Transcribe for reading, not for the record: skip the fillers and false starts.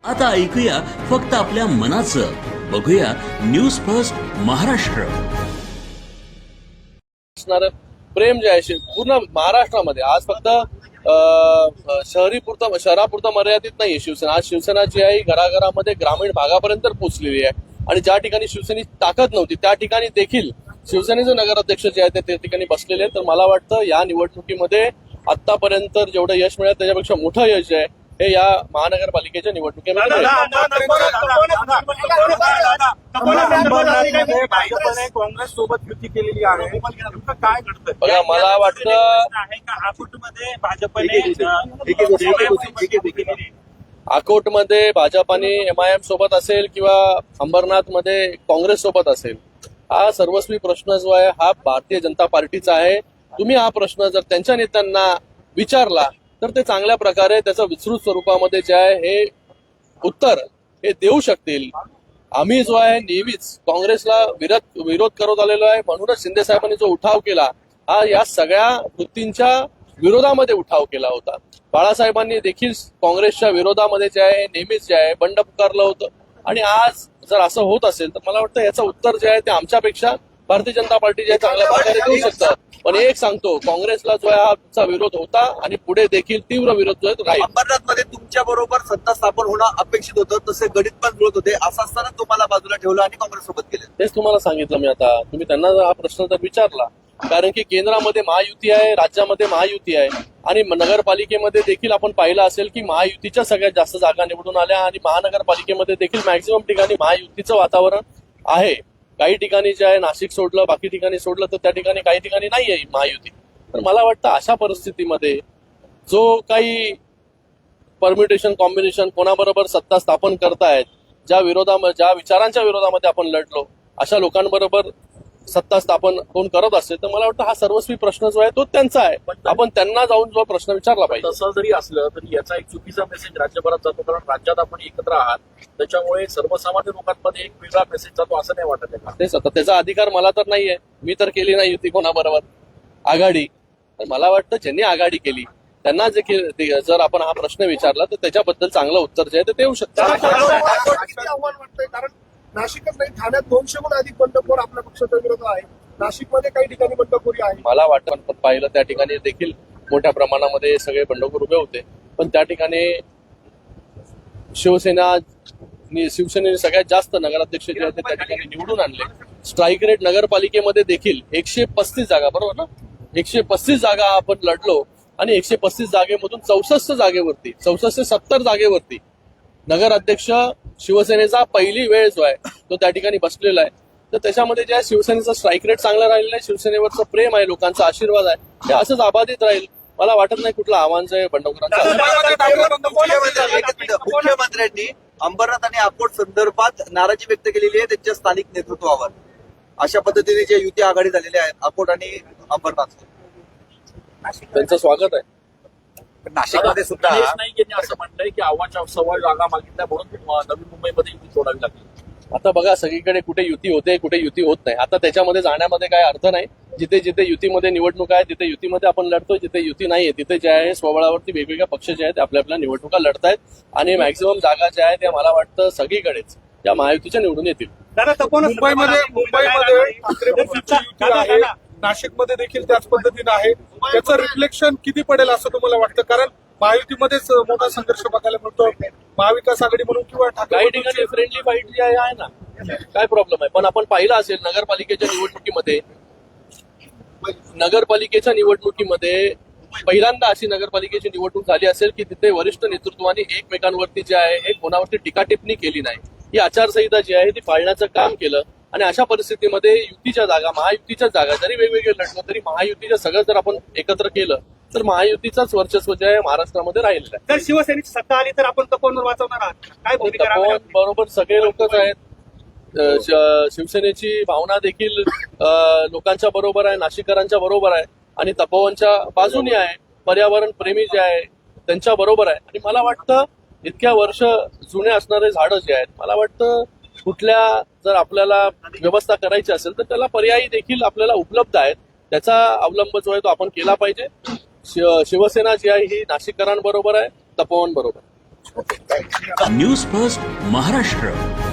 आता ऐकूया फक्त आपल्या मनाचं. बघूया न्यूज फर्स्ट महाराष्ट्र. प्रेम जे आहे पूर्ण महाराष्ट्रामध्ये आज फक्त शहरापुरतं मर्यादित नाहीये शिवसेना. आज शिवसेना जी आहे घराघरामध्ये ग्रामीण भागापर्यंत पोहोचलेली आहे आणि ज्या ठिकाणी शिवसेनेची ताकद नव्हती त्या ठिकाणी देखील शिवसेनेचे नगराध्यक्ष जे आहेत ते त्या ठिकाणी बसलेले आहेत. तर मला वाटतं या निवडणुकीमध्ये आतापर्यंत जेवढं यश मिळालं त्याच्यापेक्षा मोठं यश जे आहे हे या महानगरपालिकेच्या निवडणुकीमध्ये काँग्रेस सोबत युती केलेली आहे. काय घडतं बघा, मला वाटतं अकोटमध्ये भाजपाने MIM सोबत असेल किंवा अंबरनाथमध्ये काँग्रेस सोबत असेल, हा सर्वस्वी प्रश्न जो आहे हा भारतीय जनता पार्टीचा आहे. तुम्ही हा प्रश्न जर त्यांच्या नेत्यांना विचारला तर ते चांगल्या प्रकारे त्याचं विस्तृत स्वरूपामध्ये जे आहे हे उत्तर हे देऊ शकतील. आम्ही जो आहे नेहमीच काँग्रेसला विरोध करत आलेलो आहे. म्हणूनच शिंदे साहेबांनी जो उठाव केला हा या सगळ्या वृत्तींच्या विरोधामध्ये उठाव केला होता. बाळासाहेबांनी देखील काँग्रेसच्या विरोधामध्ये जे आहे नेहमीच जे आहे बंड पुकारलं होतं. आणि आज जर असं होत असेल तर मला वाटतं याचं उत्तर जे आहे ते आमच्यापेक्षा भारतीय जनता पार्टी जे चांगल्या प्रकारे देऊ शकतात. पण एक सांगतो, काँग्रेसला जो आहे हा विरोध होता आणि पुढे देखील तीव्र विरोध जो आहे तो राहील. अंबरनाथमध्ये तुमच्या बरोबर सत्ता स्थापन होणं अपेक्षित होतं, तसे गणित पण जुळत होते. असं असताना तुम्हाला बाजूला ठेवलं आणि काँग्रेस सोबत केलं. तेच तुम्हाला सांगितलं मी. आता तुम्ही त्यांना हा प्रश्न जर विचारला, कारण की केंद्रामध्ये महायुती आहे, राज्यामध्ये महायुती आहे आणि नगरपालिकेमध्ये देखील आपण पाहिलं असेल की महायुतीच्या सगळ्यात जास्त जागा निवडून आल्या आणि महानगरपालिकेमध्ये देखील मॅक्झिमम ठिकाणी महायुतीचं वातावरण आहे. काही ठिकाणी जे आहे नाशिक सोडलं, बाकी ठिकाणी सोडलं तर त्या ठिकाणी काही ठिकाणी नाही आहे महायुती. तर मला वाटतं अशा परिस्थितीमध्ये जो काही परम्युटेशन कॉम्बिनेशन कोणाबरोबर सत्ता स्थापन करतायत, ज्या विचारांच्या विरोधामध्ये आपण लढलो अशा लोकांबरोबर सत्ता स्थापन कोण करत असेल तर मला वाटतं हा सर्वस्वी प्रश्न जो आहे तो त्यांचा आहे. आपण त्यांना जाऊन जो प्रश्न विचारला पाहिजे. तसं जरी असलं तरी याचा एक चुकीचा मेसेज राज्यभरात जातो, कारण राज्यात आपण एकत्र आहात त्याच्यामुळे सर्वसामान्य लोकांमध्ये एक वेगळा मेसेज जातो असं नाही वाटत आहे. तेच आता त्याचा अधिकार मला तर नाहीये, मी तर केली नाही युती कोणाबरोबर आघाडी. तर मला वाटतं ज्यांनी आघाडी केली त्यांना जे जर आपण हा प्रश्न विचारला तर त्याच्याबद्दल चांगलं उत्तर जे आहे ते देऊ शकतात. आव्हान वाटतंय कारण नाशिकच नाही, ठाण्यात 200हून अधिक बंडखोर आपल्या पक्षाच्या विरोधात आहे. नाशिकमध्ये काही ठिकाणी बंडखोरी आहे. मला वाटतं आपण पाहिलं त्या ठिकाणी देखील मोठ्या प्रमाणामध्ये सगळे बंडखोर उभे होते. पण त्या ठिकाणी शिवसेनेने सगळ्यात जास्त नगराध्यक्ष जे आहेत ते त्या ठिकाणी निवडून आणले. स्ट्राईक रेट नगरपालिकेमध्ये देखील 135 जागा, बरोबर ना, 135 जागा आपण लढलो आणि 135 जागेमधून 64 जागेवरती 64 ते 70 जागेवरती नगराध्यक्ष शिवसेनेचा पहिली वेळ जो आहे तो त्या ठिकाणी बसलेला आहे. तर त्याच्यामध्ये जे आहे शिवसेनेचा स्ट्राईक रेट चांगला राहिलेला आहे, शिवसेनेवरचं प्रेम आहे, लोकांचा आशीर्वाद आहे, ते असंच अबाधित राहील. मला वाटत नाही कुठलं आव्हान जे बंडखोरांचं. मुख्यमंत्र्यांनी अंबरनाथ आणि अकोट संदर्भात नाराजी व्यक्त केलेली आहे त्यांच्या स्थानिक नेतृत्वावर. अशा पद्धतीने जे युती आघाडी झालेली आहे अकोट आणि अंबरनाथ, त्यांचं स्वागत आहे. नाशिकमध्ये सुद्धा नाईक यांनी असं म्हटलंय की आव्हाच्या सव्वा जागा मागितल्या म्हणून नवी मुंबईमध्ये युती सोडावी लागली. आता बघा, सगळीकडे कुठे युती होते कुठे युती होत नाही. आता त्याच्यामध्ये जाण्यामध्ये काय अर्थ नाही. जिथे जिथे युतीमध्ये निवडणूक आहे तिथे युतीमध्ये आपण लढतोय, जिथे युती नाहीये तिथे जे आहे स्वबळावरती वेगवेगळ्या पक्ष जे आहेत आपल्या आपल्या निवडणुका लढतायत आणि मॅक्झिमम जागा ज्या आहेत त्या मला वाटतं सगळीकडेच या महायुतीच्या निवडून येतील. मुंबईमध्ये युती आहे, नाशिकमध्ये देखील त्याच पद्धतीने आहे. त्याचं रिफ्लेक्शन किती पडेल असं तुम्हाला वाटतं? कारण महायुतीमध्येच मोठा संघर्ष बघायला मिळतो. महाविकास आघाडी म्हणून किंवा काही ठिकाणी फ्रेंडली फाईट जी आहे ना, काय प्रॉब्लेम आहे. पण आपण पाहिलं असेल नगरपालिकेच्या निवडणुकीमध्ये पहिल्यांदा अशी नगरपालिकेची निवडणूक झाली असेल की तिथे वरिष्ठ नेतृत्वाने एकमेकांवरती जे आहे हे कोणावरती टीकाटिप्पणी केली नाही. ही आचारसंहिता जी आहे ती पाळण्याचं काम केलं आणि अशा परिस्थितीमध्ये युतीच्या जागा, महायुतीच्या जागा जरी वेगवेगळे लढलं तरी महायुतीच्या सगळं जर आपण एकत्र केलं तर महायुतीचं वर्चस्व जे आहे महाराष्ट्रामध्ये राहिलेलं आहे. तर शिवसेनेची सत्ता आली तर आपण तपोवनवर वाचवणार आहात, काय भूमिका? बरोबर सगळे लोकच आहेत. शिवसेनेची भावना देखील लोकांच्या बरोबर आहे, नाशिककरांच्या बरोबर आहे आणि तपोवनच्या बाजूने आहे. पर्यावरण प्रेमी जे आहे त्यांच्या बरोबर आहे. आणि मला वाटतं इतक्या वर्ष जुने असणारे झाडं जे आहेत, मला वाटतं कुठल्या जर आपल्याला व्यवस्था करायची असेल तर त्याला पर्यायी देखील आपल्याला उपलब्ध आहेत. त्याचा अवलंब जो आहे तो आपण केला पाहिजे. शिवसेना जी आहे ही नाशिककरांबरोबर आहे, तपोवन बरोबर. News first Maharashtra.